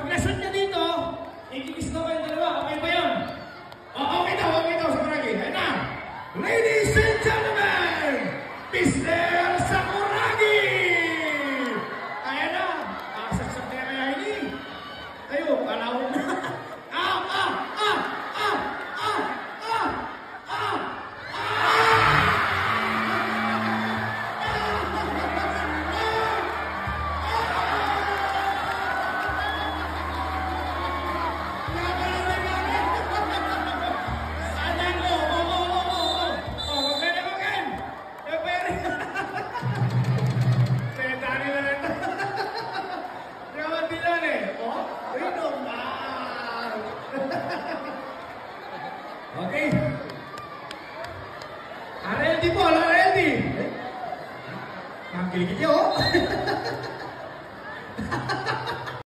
lasad ka dito, ikikis na kayo dalawa. Okay ba yun? Okay daw, Sakuragi. Ayun na. Ladies and gentlemen, Mr. Sakuragi! Ayan na. Saksak na kaya ini. Kayo, kalawin na. Okay. RLD po, RLD. Ang kilikit niyo, oh.